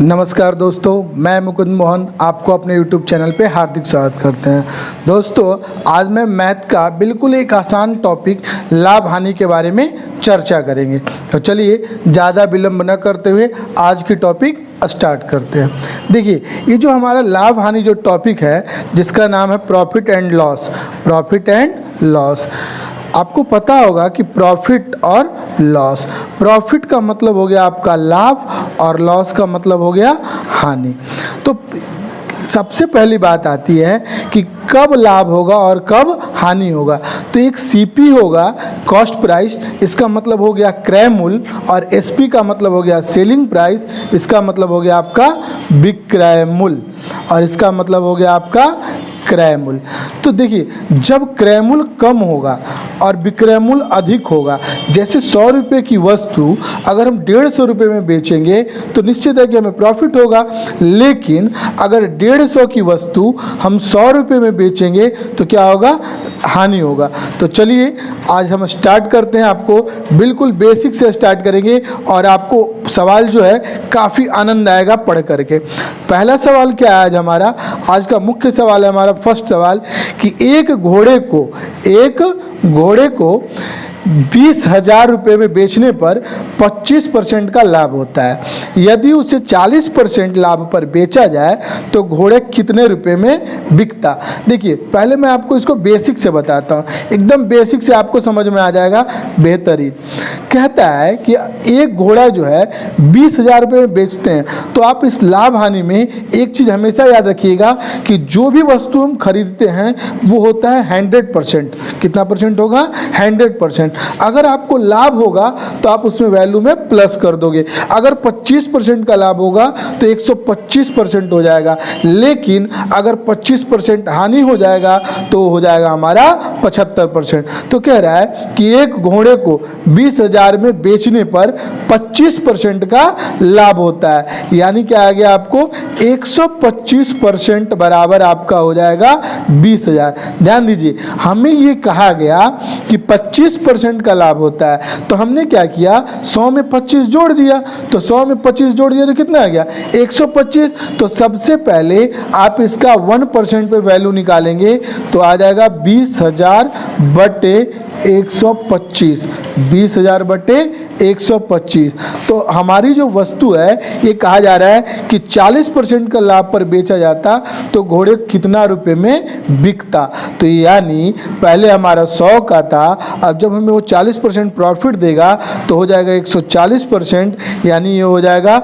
नमस्कार दोस्तों, मैं मुकुंद मोहन आपको अपने YouTube चैनल पे हार्दिक स्वागत करते हैं। दोस्तों, आज मैं मैथ का बिल्कुल एक आसान टॉपिक लाभ हानि के बारे में चर्चा करेंगे। तो चलिए ज़्यादा विलंब न करते हुए आज की टॉपिक स्टार्ट करते हैं। देखिए, ये जो हमारा लाभ हानि जो टॉपिक है जिसका नाम है प्रॉफिट एंड लॉस। आपको पता होगा कि प्रॉफिट और लॉस, प्रॉफिट का मतलब हो गया आपका लाभ और लॉस का मतलब हो गया हानि। तो सबसे पहली बात आती है कि कब लाभ होगा और कब हानि होगा। तो एक सीपी होगा कॉस्ट प्राइस, इसका मतलब हो गया क्रय मूल्य, और एसपी का मतलब हो गया सेलिंग प्राइस, इसका मतलब हो गया आपका विक्रय मूल्य, और इसका मतलब हो गया आपका क्रय मूल्य। तो देखिए, जब क्रय मूल्य कम होगा और विक्रय मूल्य अधिक होगा, जैसे 100 रुपये की वस्तु अगर हम 150 रुपये में बेचेंगे तो निश्चित है कि हमें प्रॉफिट होगा, लेकिन अगर 150 की वस्तु हम 100 रुपये में बेचेंगे तो क्या होगा, हानि होगा। तो चलिए आज हम स्टार्ट करते हैं। आपको बिल्कुल बेसिक से स्टार्ट करेंगे और आपको सवाल जो है काफ़ी आनंद आएगा पढ़ करके। पहला सवाल क्या है आज हमारा, आज का मुख्य सवाल है हमारा फर्स्ट सवाल कि एक घोड़े को 20,000 रुपये में बेचने पर 25% का लाभ होता है। यदि उसे 40% लाभ पर बेचा जाए तो घोड़े कितने रुपए में बिकता। देखिए, पहले मैं आपको इसको बेसिक से बताता हूँ, एकदम बेसिक से आपको समझ में आ जाएगा बेहतरीन। कहता है कि एक घोड़ा जो है 20,000 रुपये में बेचते हैं, तो आप इस लाभ हानि में एक चीज़ हमेशा याद रखिएगा कि जो भी वस्तु हम खरीदते हैं वो होता है 100%। कितना परसेंट होगा, 100%। अगर आपको लाभ होगा तो आप उसमें वैल्यू में प्लस कर दोगे। अगर 25% का लाभ होगा तो 125% हो जाएगा, लेकिन अगर 25% हानि हो जाएगा तो हो जाएगा हमारा 75%। तो कह रहा है कि एक घोड़े को 20,000 में बेचने पर 25% का लाभ होता है, यानी क्या आ गया आपको 125% बराबर आपका हो जाएगा 20,000। ध्यान दीजिए, हमें ये कहा गया कि 25% का लाभ होता है, तो हमने क्या किया, 100 में 25 जोड़ दिया। तो 100 में 25 जोड़ दिया तो कितना आ गया, 125। तो सबसे पहले आप इसका 1% पे वैल्यू निकालेंगे तो आ जाएगा 20,000 बटे 125, 20,000 बटे 125। तो हमारी जो वस्तु है ये कहा जा रहा है कि 40% का लाभ पर बेचा जाता तो घोड़े कितना रुपए में बिकता। तो यानी पहले हमारा 100 का था, अब जब हमें वो 40% प्रॉफिट देगा तो हो जाएगा 140%, यानी ये हो जाएगा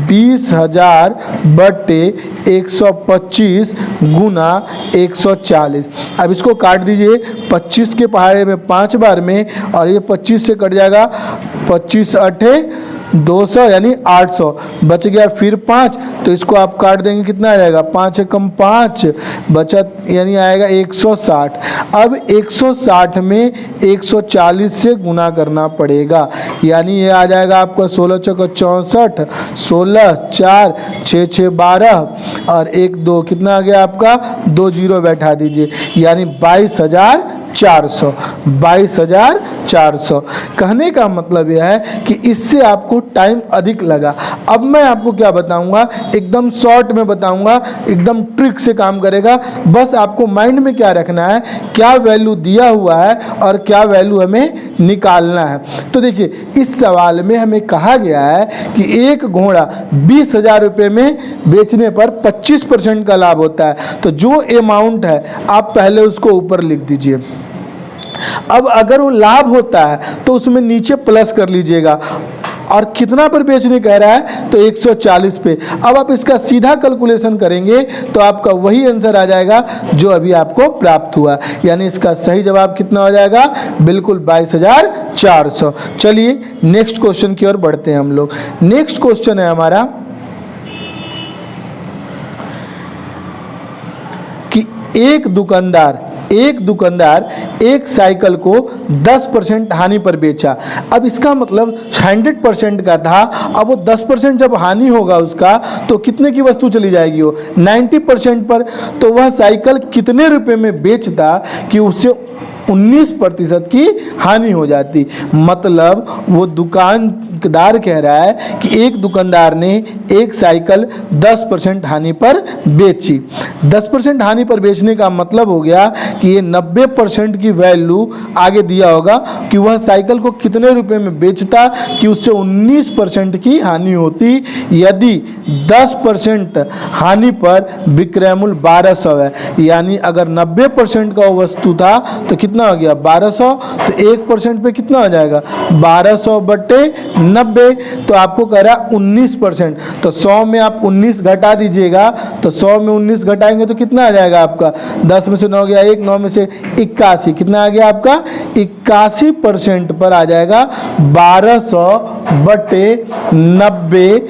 20,000 बटे 125 गुना 140। अब इसको काट दीजिए, 25 के पहाड़े में 5 बार में, और ये 25 से कट जाएगा, 25 अठे 200 यानी 800 बच गया, फिर 5, तो इसको आप काट देंगे, कितना आ जाएगा, 5 कम 5 बचत, यानी आएगा 160। अब 160 में 140 से गुना करना पड़ेगा, यानी ये आ जाएगा आपका 16 चौका 64, 16 4 6 6 12 और 1 2, कितना आ गया आपका, 2 जीरो बैठा दीजिए, यानी 22,400। 22,400 कहने का मतलब यह है कि इससे आपको टाइम अधिक लगा। अब मैं आपको क्या बताऊंगा, एकदम शॉर्ट में बताऊंगा, एकदम ट्रिक से काम करेगा। बस आपको माइंड में क्या रखना है, क्या वैल्यू दिया हुआ है और क्या वैल्यू हमें निकालना है। तो देखिए, इस सवाल में हमें कहा गया है कि एक घोड़ा 20,000 रुपये में बेचने पर 25% का लाभ होता है। तो जो अमाउंट है आप पहले उसको ऊपर लिख दीजिए। अब अगर वो लाभ होता है तो उसमें नीचे प्लस कर लीजिएगा, और कितना पर बेचने कह रहा है तो 140 पे। अब आप इसका सीधा कैलकुलेशन करेंगे तो आपका वही आंसर आ जाएगा जो अभी आपको प्राप्त हुआ, यानी इसका सही जवाब कितना हो जाएगा, बिल्कुल 22,400। चलिए नेक्स्ट क्वेश्चन की ओर बढ़ते हैं हम लोग। नेक्स्ट क्वेश्चन है हमारा कि एक दुकानदार एक साइकिल को 10% हानि पर बेचा। अब इसका मतलब 100% का था, अब वो 10% जब हानि होगा उसका तो कितने की वस्तु चली जाएगी, वो 90% पर। तो वह साइकिल कितने रुपए में बेचता कि उसे 19% की हानि हो जाती। मतलब वो दुकानदार कह रहा है कि एक दुकानदार ने एक साइकिल 10% हानि पर बेची। 10% हानि पर बेचने का मतलब हो गया कि ये 90% की वैल्यू आगे दिया होगा कि वह साइकिल को कितने रुपए में बेचता कि उससे 19% की हानि होती। यदि 10% हानि पर विक्रय मूल्य 1200 है, यानी अगर 90% का वो वस्तु था तो कितना हो गया 1200, तो 1% पे कितना हो जाएगा 1200 बटे 90, तो आपको कह रहा है 19%। तो 100 में आप 19 घटा दीजिएगा, तो 100 में 19 घटाएंगे तो कितना आ जाएगा आपका 10 में से 9 गया 1, 9 में से 81, कितना आ गया आपका 81% पर आ जाएगा 1200 बटे 90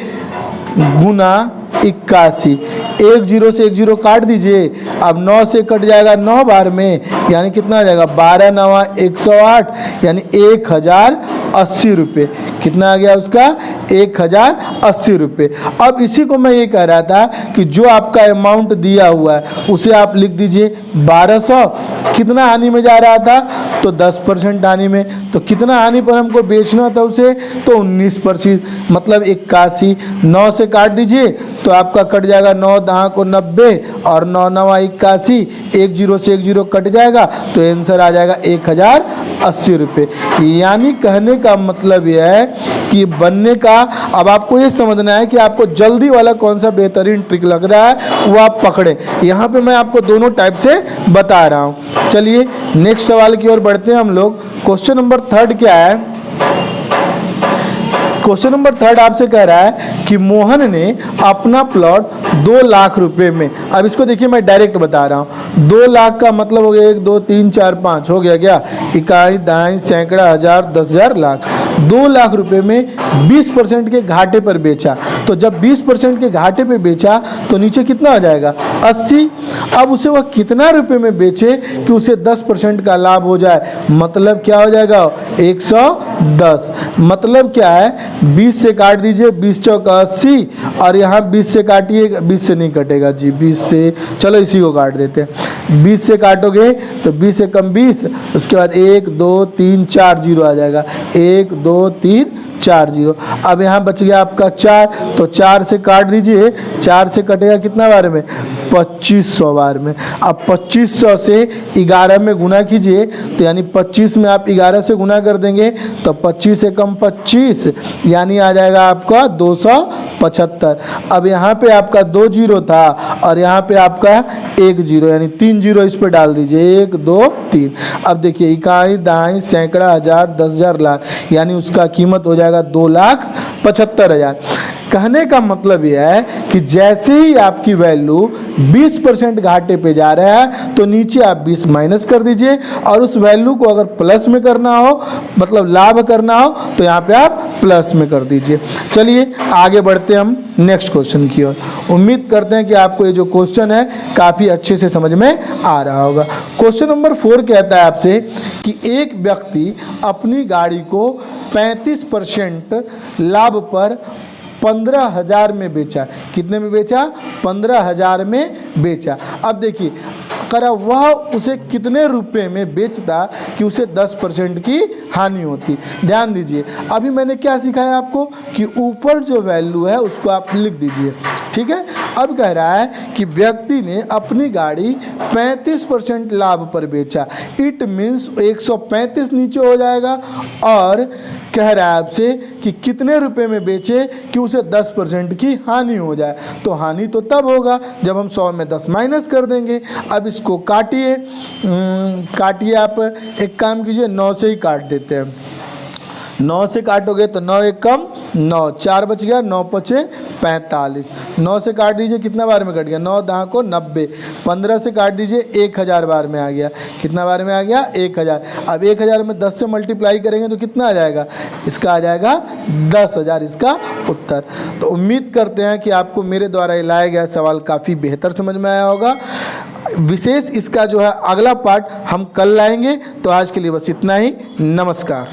गुना 81। एक जीरो से एक जीरो काट दीजिए, अब 9 से कट जाएगा 9 बार में, यानी कितना आ जाएगा 12 9 108, यानी 1080 रुपये। कितना आ गया उसका 1080 रुपये। अब इसी को मैं ये कह रहा था कि जो आपका अमाउंट दिया हुआ है उसे आप लिख दीजिए 1200, कितना हानि में जा रहा था तो 10% हानि में, तो कितना हानि पर हमको बेचना था उसे तो 19%, मतलब 81। 9 से काट दीजिए तो आपका कट जाएगा 9 दहा को 90 और 9 9 81, एक जीरो से एक जीरो कट जाएगा, तो आंसर आ जाएगा 1080 रुपये। यानी कहने का मतलब यह है कि बनने का, अब आपको ये समझना है कि आपको जल्दी वाला कौन सा बेहतरीन ट्रिक लग रहा है वो आप पकड़ें। यहाँ पे मैं आपको दोनों टाइप से बता रहा हूँ। चलिए नेक्स्ट सवाल की ओर बढ़ते हैं हम लोग। क्वेश्चन नंबर 3 क्या है? क्वेश्चन नंबर 3 आपसे कह रहा है कि मोहन ने अपना प्लॉट 2 लाख रुपए में, अब इसको देखिए मैं डायरेक्ट बता रहा हूँ, 2 लाख का मतलब हो गया 1 2 3 4 5 हो गया क्या, इकाई दाई सैकड़ा हजार 10,000 लाख। 2 लाख रुपए में 20% के घाटे पर बेचा, तो जब 20% के घाटे पे बेचा तो नीचे कितना आ जाएगा 80। अब उसे वह कितना रुपए में बेचे कि उसे 10% का लाभ हो जाए, मतलब क्या हो जाएगा 110। मतलब क्या है 20 से काट दीजिए, 20 चौका 80, और यहाँ 20 से काटिए, 20 से नहीं कटेगा जी, 20 से चलो इसी को काट देते हैं। 20 से काटोगे तो 20 से कम 20, उसके बाद 1 2 3 4 जीरो आ जाएगा, 1 2 3 4 जीरो। अब यहाँ बच गया आपका 4, तो 4 से काट दीजिए, 4 से कटेगा कितना बार में 2500 बार में। अब 2500 से 11 में गुना कीजिए, तो यानी 25 में आप 11 से गुना कर देंगे तो 25 से कम 25, यानी आ जाएगा आपका 275। अब यहाँ पे आपका 2 जीरो था और यहाँ पे आपका 1 जीरो, यानी 3 जीरो इस पर डाल दीजिए, 1 2 3। अब देखिए इकाई दाई सैकड़ा हजार 10,000 लाख, यानी उसका कीमत हो जाएगा 2,75,000। कहने का मतलब यह है कि जैसे ही आपकी वैल्यू 20% घाटे पे जा रहा है तो नीचे आप 20 माइनस कर दीजिए, और उस वैल्यू को अगर प्लस में करना हो, मतलब लाभ करना हो, तो यहाँ पे आप प्लस में कर दीजिए। चलिए आगे बढ़ते हैं हम नेक्स्ट क्वेश्चन की ओर। उम्मीद करते हैं कि आपको ये जो क्वेश्चन है काफ़ी अच्छे से समझ में आ रहा होगा। क्वेश्चन नंबर 4 कहता है आपसे कि एक व्यक्ति अपनी गाड़ी को 35% लाभ पर 15,000 में बेचा। कितने में बेचा 15,000 में बेचा। अब देखिए करा वह उसे कितने रुपए में बेचता कि उसे 10% की हानि होती। ध्यान दीजिए अभी मैंने क्या सिखाया आपको कि ऊपर जो वैल्यू है उसको आप लिख दीजिए, ठीक है। अब कह रहा है कि व्यक्ति ने अपनी गाड़ी 35% लाभ पर बेचा, इट मीन्स 135 नीचे हो जाएगा, और कह रहा है आपसे कि कितने रुपए में बेचे कि उसे 10% की हानि हो जाए। तो हानि तो तब होगा जब हम 100 में 10 माइनस कर देंगे। अब इसको काटिए, आप एक काम कीजिए 9 से ही काट देते हैं। 9 से काटोगे तो 9 एक कम 9, 4 बच गया, 9 पचे 45। 9 से काट दीजिए कितना बार में कट गया 9 दहा को 90। 15 से काट दीजिए 1000 बार में आ गया। कितना बार में आ गया 1000। अब 1000 में 10 से मल्टीप्लाई करेंगे तो कितना आ जाएगा, इसका आ जाएगा 10,000 इसका उत्तर। तो उम्मीद करते हैं कि आपको मेरे द्वारा लाया गया सवाल काफ़ी बेहतर समझ में आया होगा। विशेष इसका जो है अगला पार्ट हम कल लाएंगे। तो आज के लिए बस इतना ही, नमस्कार।